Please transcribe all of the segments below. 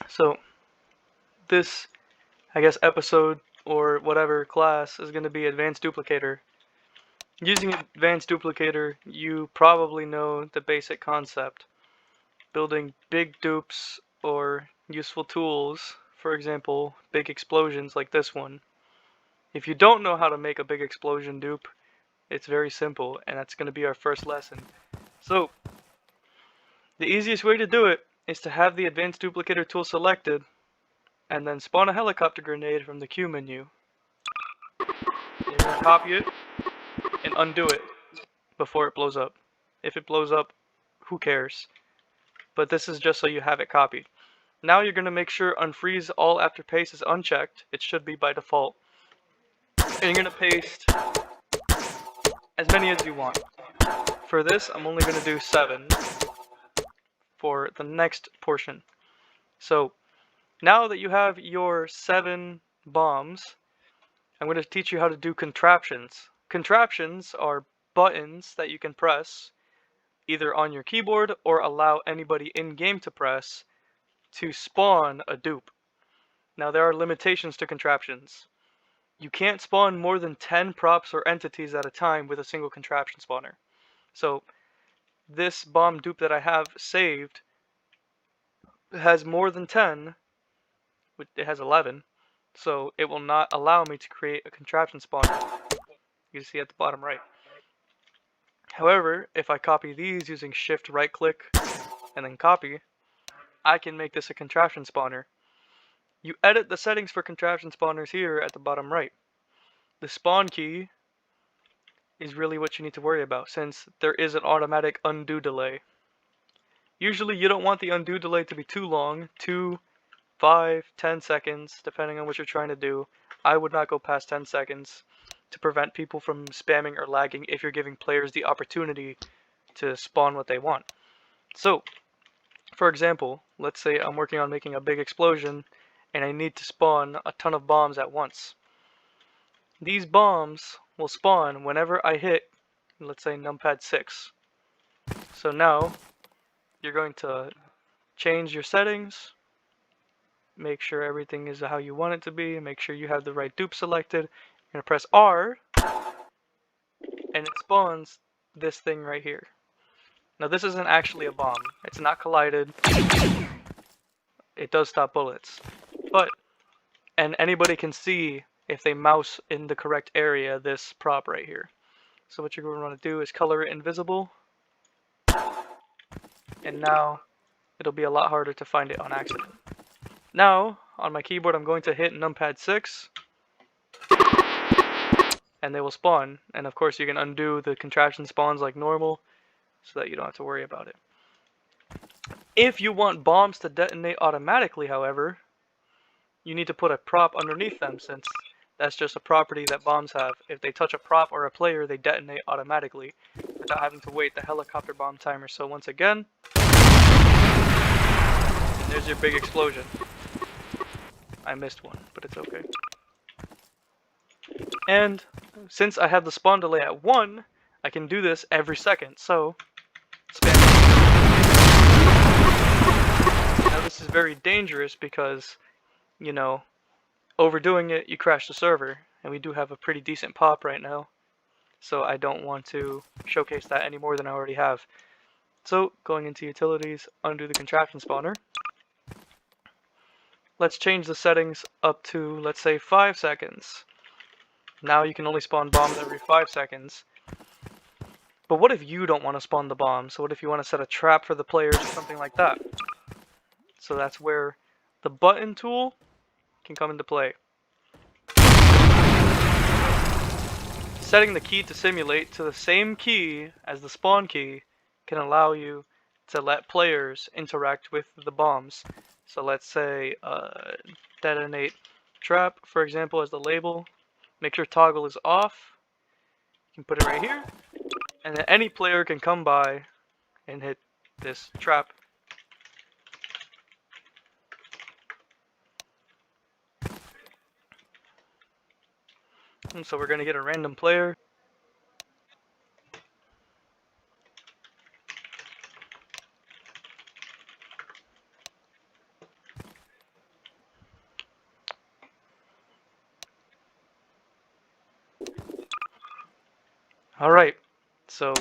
So this, I guess, episode or whatever class is going to be Advanced Duplicator. Using Advanced Duplicator, you probably know the basic concept. Building big dupes or useful tools, for example, big explosions like this one. If you don't know how to make a big explosion dupe, it's very simple, and that's going to be our first lesson. So, the easiest way to do it is to have the Advanced Duplicator tool selected, and then spawn a helicopter grenade from the Q menu. You're going to copy it and undo it before it blows up. If it blows up, who cares? But this is just so you have it copied. Now you're going to make sure unfreeze all after paste is unchecked. It should be by default. And you're going to paste as many as you want. For this, I'm only going to do 7 for the next portion. So now that you have your 7 bombs, I'm going to teach you how to do contraptions. Contraptions are buttons that you can press either on your keyboard or allow anybody in-game to press to spawn a dupe. Now there are limitations to contraptions. You can't spawn more than 10 props or entities at a time with a single contraption spawner. So this bomb dupe that I have saved has more than 10, it has 11, so it will not allow me to create a contraption spawner. You can see at the bottom right. However, if I copy these using shift right click and then copy, I can make this a contraption spawner. You edit the settings for contraption spawners here at the bottom right. The spawn key is really what you need to worry about, since there is an automatic undo delay. Usually you don't want the undo delay to be too long, 2, 5, 10 seconds, depending on what you're trying to do. I would not go past 10 seconds to prevent people from spamming or lagging if you're giving players the opportunity to spawn what they want. So, for example, let's say I'm working on making a big explosion and I need to spawn a ton of bombs at once. These bombs will spawn whenever I hit, let's say, numpad 6. So now, you're going to change your settings, make sure everything is how you want it to be, make sure you have the right dupe selected. You're going to press R, and it spawns this thing right here. Now this isn't actually a bomb. It's not collided. It does stop bullets. And anybody can see if they mouse in the correct area this prop right here. So what you're going to want to do is color it invisible. And now it'll be a lot harder to find it on accident. Now, on my keyboard, I'm going to hit numpad 6. And they will spawn. And of course you can undo the contraption spawns like normal, so that you don't have to worry about it. If you want bombs to detonate automatically, however, you need to put a prop underneath them, since that's just a property that bombs have. If they touch a prop or a player, they detonate automatically without having to wait the helicopter bomb timer. So once again, and there's your big explosion. I missed one, but it's okay. And since I have the spawn delay at 1, I can do this every second, so spam. Now this is very dangerous because, you know, overdoing it, you crash the server, and we do have a pretty decent pop right now, so I don't want to showcase that any more than I already have. So, going into utilities, undo the contraption spawner. Let's change the settings up to, let's say, 5 seconds. Now you can only spawn bombs every 5 seconds. But what if you don't want to spawn the bomb? So what if you want to set a trap for the players or something like that? So that's where the button tool can come into play. Setting the key to simulate to the same key as the spawn key can allow you to let players interact with the bombs. So let's say detonate trap, for example, as the label. Make sure toggle is off. You can put it right here. And then any player can come by and hit this trap. And so we're going to get a random player. Alright, so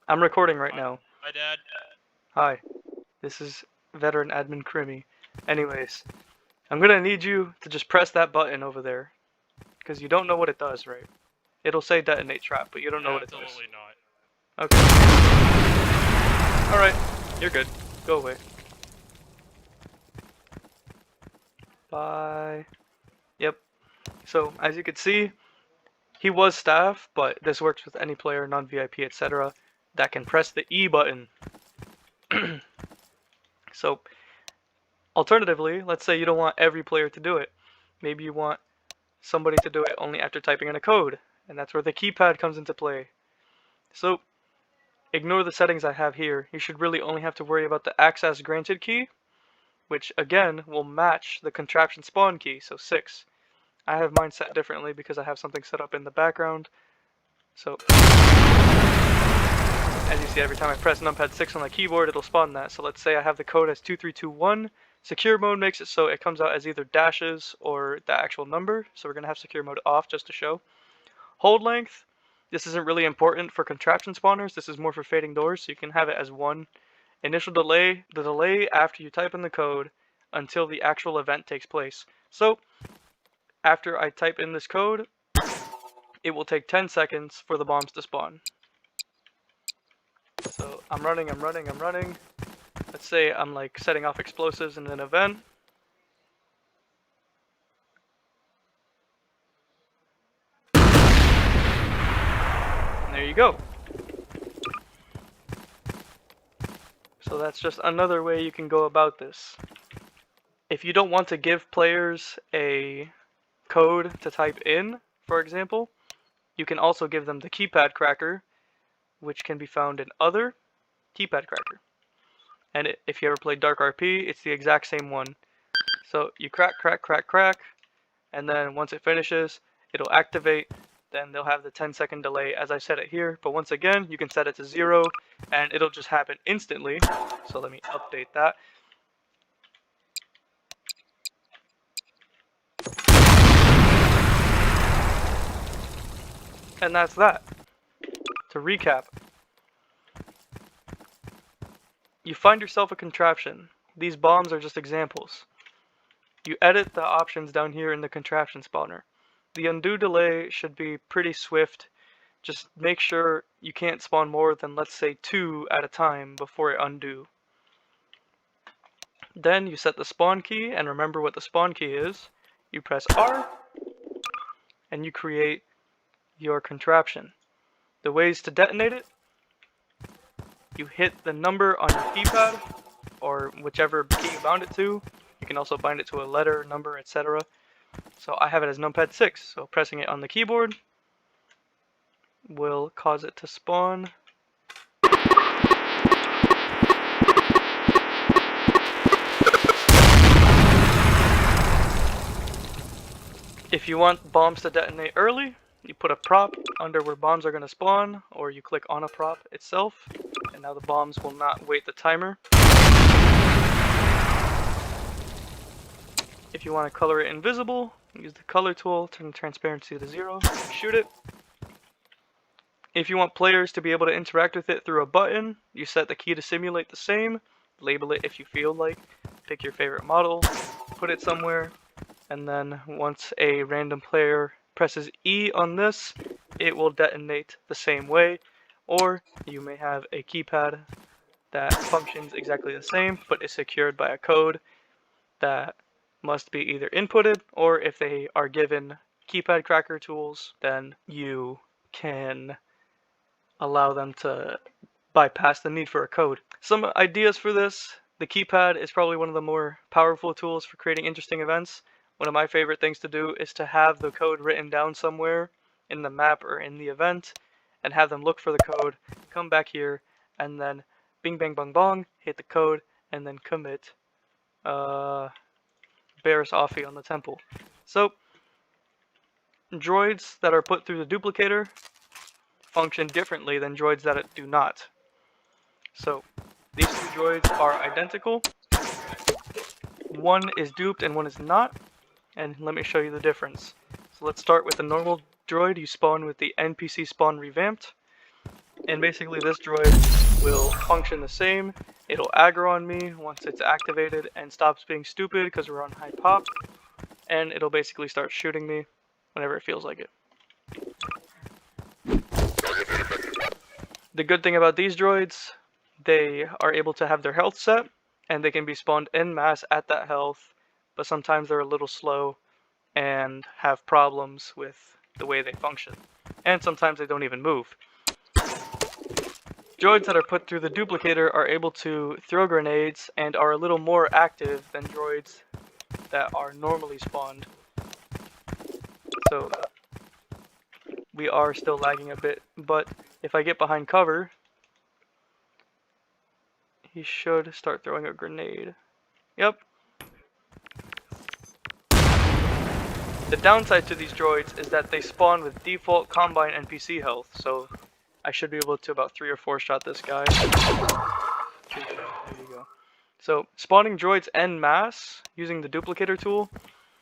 I'm recording right now. Hi, Dad. Hi, this is veteran admin Crimmy. Anyways, I'm gonna need you to just press that button over there, because you don't know what it does, right? It'll say detonate trap, but you don't know what it does. Absolutely not. Okay. Alright, you're good. Go away. Bye. Yep. So, as you can see, he was staff, but this works with any player, non-VIP, etc., that can press the E button. So, alternatively, let's say you don't want every player to do it. Maybe you want somebody to do it only after typing in a code, and that's where the keypad comes into play. So, ignore the settings I have here. You should really only have to worry about the access granted key, which again will match the contraption spawn key, so 6. I have mine set differently because I have something set up in the background. So, as you see, every time I press numpad 6 on the keyboard, it'll spawn that. So let's say I have the code as 2321. Secure mode makes it so it comes out as either dashes or the actual number. So we're going to have secure mode off just to show. Hold length. This isn't really important for contraption spawners. This is more for fading doors, so you can have it as 1. Initial delay, the delay after you type in the code until the actual event takes place. So after I type in this code, it will take 10 seconds for the bombs to spawn. So I'm running. Let's say I'm like setting off explosives in an event. And there you go. So that's just another way you can go about this. If you don't want to give players a code to type in, for example, you can also give them the keypad cracker, which can be found in Other, Keypad Cracker. And if you ever played Dark RP, it's the exact same one. So you crack, and then once it finishes, it'll activate. Then they'll have the 10-second delay as I set it here. But once again, you can set it to 0, and it'll just happen instantly. So let me update that. And that's that. To recap, you find yourself a contraption. These bombs are just examples. You edit the options down here in the contraption spawner. The undo delay should be pretty swift. Just make sure you can't spawn more than, let's say, 2 at a time before it undo. Then you set the spawn key, and remember what the spawn key is. You press R, and you create your contraption. The ways to detonate it: you hit the number on your keypad, or whichever key you bound it to. You can also bind it to a letter, number, etc. So I have it as numpad 6, so pressing it on the keyboard will cause it to spawn. If you want bombs to detonate early, you put a prop under where bombs are going to spawn, or you click on a prop itself, and now the bombs will not wait the timer. If you want to color it invisible, use the color tool, turn the transparency to 0, shoot it. If you want players to be able to interact with it through a button, you set the key to simulate the same, label it if you feel like, pick your favorite model, put it somewhere, and then once a random player presses E on this, it will detonate the same way. Or you may have a keypad that functions exactly the same, but is secured by a code that must be either inputted, or if they are given keypad cracker tools, then you can allow them to bypass the need for a code. Some ideas for this: the keypad is probably one of the more powerful tools for creating interesting events. One of my favorite things to do is to have the code written down somewhere in the map or in the event, and have them look for the code, come back here, and then bing bang bong bong, hit the code, and then commit Barris Offie on the temple. So droids that are put through the duplicator function differently than droids that do not. So these two droids are identical. One is duped and one is not. And let me show you the difference. So let's start with the normal droid. You spawn with the NPC spawn revamped. And basically this droid will function the same. It'll aggro on me once it's activated and stops being stupid because we're on high pop. And it'll basically start shooting me whenever it feels like it. The good thing about these droids, they are able to have their health set, and they can be spawned en masse at that health, but sometimes they're a little slow and have problems with the way they function. And sometimes they don't even move. Droids that are put through the duplicator are able to throw grenades and are a little more active than droids that are normally spawned. So we are still lagging a bit, but if I get behind cover, he should start throwing a grenade. Yep. The downside to these droids is that they spawn with default Combine NPC health, so I should be able to about 3 or 4 shot this guy. There you go. So spawning droids en masse using the duplicator tool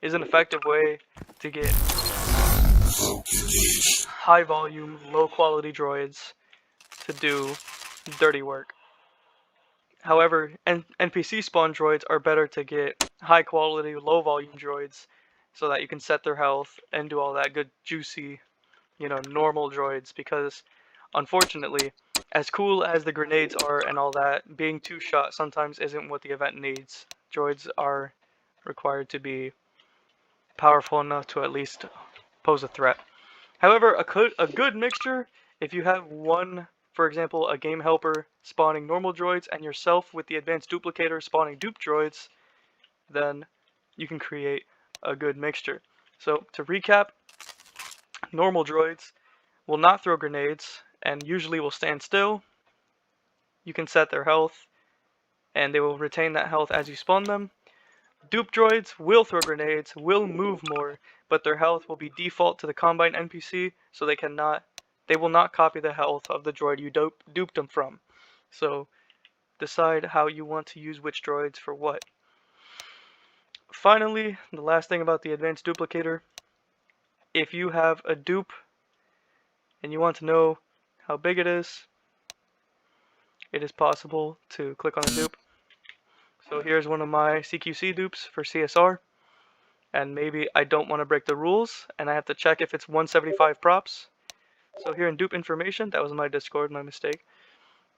is an effective way to get high volume, low quality droids to do dirty work. However, NPC spawn droids are better to get high quality, low volume droids so that you can set their health and do all that good juicy, normal droids, because unfortunately, as cool as the grenades are and all that, being 2-shot sometimes isn't what the event needs. Droids are required to be powerful enough to at least pose a threat. However, a good mixture, if you have one, for example, a game helper spawning normal droids and yourself with the advanced duplicator spawning dupe droids, then you can create a good mixture. So to recap, normal droids will not throw grenades and usually will stand still. You can set their health and they will retain that health as you spawn them. Dupe droids will throw grenades, will move more, but their health will be default to the Combine NPC, so they will not copy the health of the droid you duped them from. So decide how you want to use which droids for what. Finally, the last thing about the advanced duplicator, if you have a dupe and you want to know how big it is possible to click on a dupe. So here's one of my CQC dupes for CSR. And maybe I don't want to break the rules, and I have to check if it's 175 props. So here in dupe information, that was my Discord, my mistake.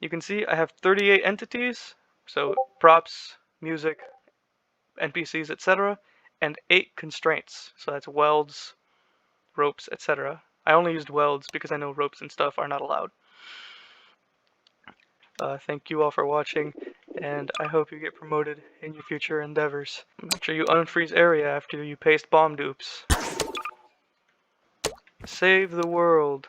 You can see I have 38 entities, so props, music, NPCs, etc., and 8 constraints. So that's welds, ropes, etc. I only used welds because I know ropes and stuff are not allowed. Thank you all for watching, and I hope you get promoted in your future endeavors. Make sure you unfreeze area after you paste bomb dupes. Save the world.